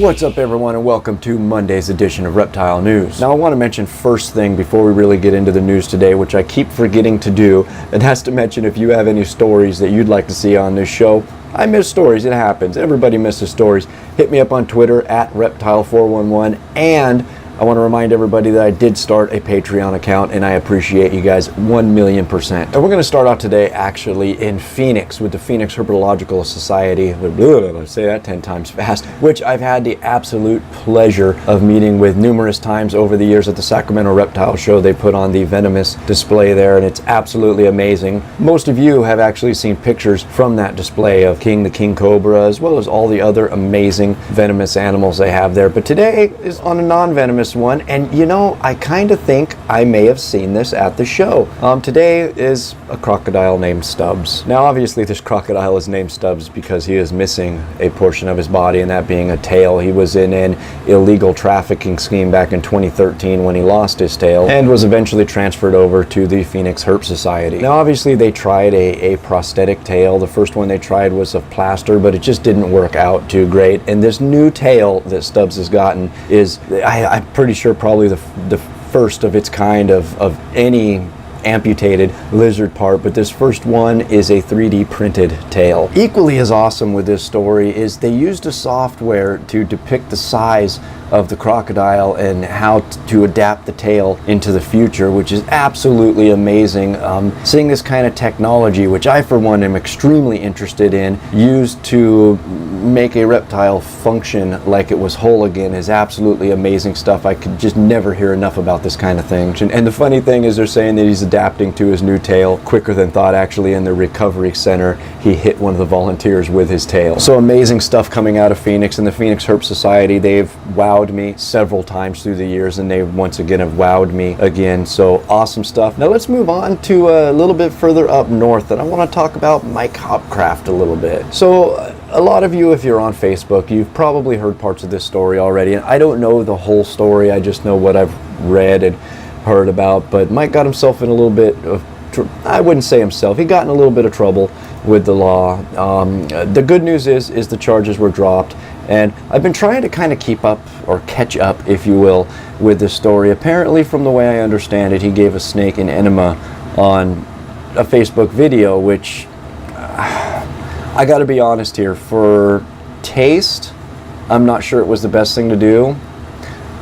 What's up everyone, and welcome to Monday's edition of Reptile News. Now I want to mention first thing before we really get into the news today, which I keep forgetting to do, and that's to mention if you have any stories that you'd like to see on this show. I miss stories, it happens. Everybody misses stories. Hit me up on Twitter at Reptile411, and I want to remind everybody that I did start a Patreon account, and I appreciate you guys 1,000,000%. And we're going to start out today actually in Phoenix with the Phoenix Herpetological Society. I'll say that 10 times fast, which I've had the absolute pleasure of meeting with numerous times over the years at the Sacramento Reptile Show. They put on the venomous display there, and it's absolutely amazing. Most of you have actually seen pictures from that display of the king cobra, as well as all the other amazing venomous animals they have there. But today is on a non-venomous one, and you know, I kind of think I may have seen this at the show. Today is a crocodile named Stubbs. Now obviously this crocodile is named Stubbs because he is missing a portion of his body, and that being a tail. He was in an illegal trafficking scheme back in 2013 when he lost his tail and was eventually transferred over to the Phoenix Herp Society. Now obviously they tried a prosthetic tail. The first one they tried was of plaster, but it just didn't work out too great, and this new tail that Stubbs has gotten is, I'm pretty sure, probably the first of its kind of any amputated lizard part, but this first one is a 3D printed tail. Equally as awesome with this story is they used a software to depict the size of the crocodile and how to adapt the tail into the future, which is absolutely amazing. Seeing this kind of technology, which I for one am extremely interested in, used to make a reptile function like it was whole again, is absolutely amazing stuff. I could just never hear enough about this kind of thing. And the funny thing is they're saying that he's adapting to his new tail quicker than thought. Actually, in the recovery center, he hit one of the volunteers with his tail. So amazing stuff coming out of Phoenix and the Phoenix Herp Society. They've wowed me several times through the years, and they once again have wowed me again. So awesome stuff. Now let's move on to a little bit further up north, and I want to talk about Mike Hopcraft a little bit. So a lot of you, if you're on Facebook, you've probably heard parts of this story already, and I don't know the whole story. I just know what I've read and heard about. But Mike got himself in a little bit of I wouldn't say himself, he got in a little bit of trouble with the law. The good news is the charges were dropped, and I've been trying to kind of keep up, or catch up if you will, with this story. Apparently, from the way I understand it, he gave a snake an enema on a Facebook video, which I gotta be honest here, for taste, I'm not sure it was the best thing to do.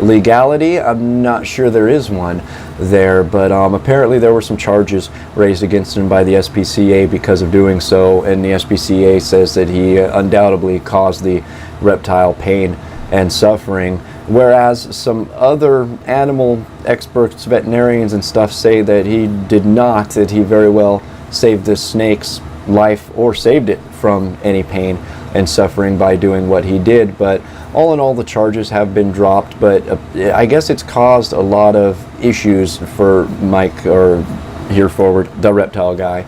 Legality, I'm not sure there is one there, but apparently there were some charges raised against him by the SPCA because of doing so, and the SPCA says that he undoubtedly caused the reptile pain and suffering, whereas some other animal experts, veterinarians and stuff, say that he did not, that he very well saved this snake's life or saved it from any pain and suffering by doing what he did. But all in all, the charges have been dropped, but I guess it's caused a lot of issues for Mike, or here forward, the reptile guy,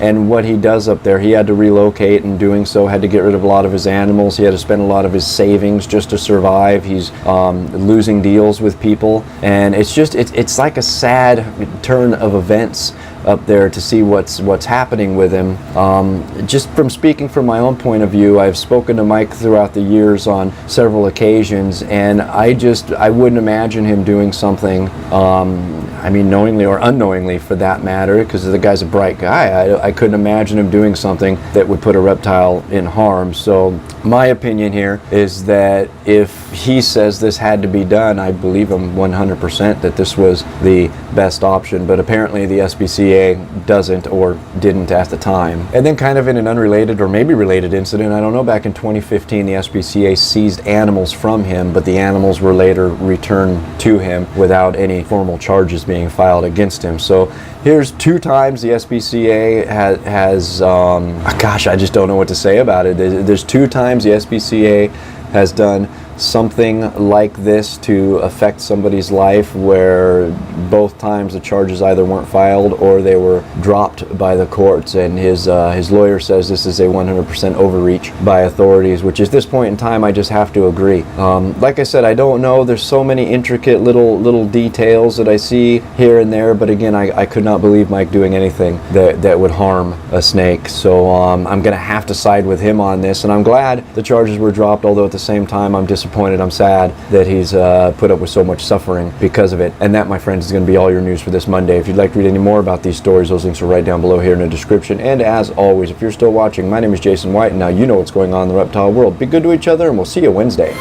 and what he does up there. He had to relocate, and doing so had to get rid of a lot of his animals. He had to spend a lot of his savings just to survive. He's losing deals with people, and it's like a sad turn of events up there to see what's happening with him. Just from speaking from my own point of view, I've spoken to Mike throughout the years on several occasions, and I wouldn't imagine him doing something, I mean, knowingly or unknowingly for that matter, because the guy's a bright guy. I couldn't imagine him doing something that would put a reptile in harm. So my opinion here is that if he says this had to be done, I believe him 100% that this was the best option, but apparently the SPCA doesn't, or didn't at the time. And then kind of in an unrelated or maybe related incident, I don't know, back in 2015 the SPCA seized animals from him, but the animals were later returned to him without any formal charges being filed against him. So here's 2 times the SPCA has gosh, I just don't know what to say about it. There's 2 times the SPCA has done something like this to affect somebody's life, where both times the charges either weren't filed or they were dropped by the courts, and his lawyer says this is a 100% overreach by authorities, which at this point in time I just have to agree. Like I said, I don't know, there's so many intricate little details that I see here and there, but again, I could not believe Mike doing anything that would harm a snake. So I'm gonna have to side with him on this, and I'm glad the charges were dropped, although at the same time I'm disappointed disappointed. I'm sad that he's put up with so much suffering because of it. And that, my friends, is going to be all your news for this Monday. If you'd like to read any more about these stories, those links are right down below here in the description. And as always, if you're still watching, my name is Jason White, and now you know what's going on in the reptile world. Be good to each other, and we'll see you Wednesday.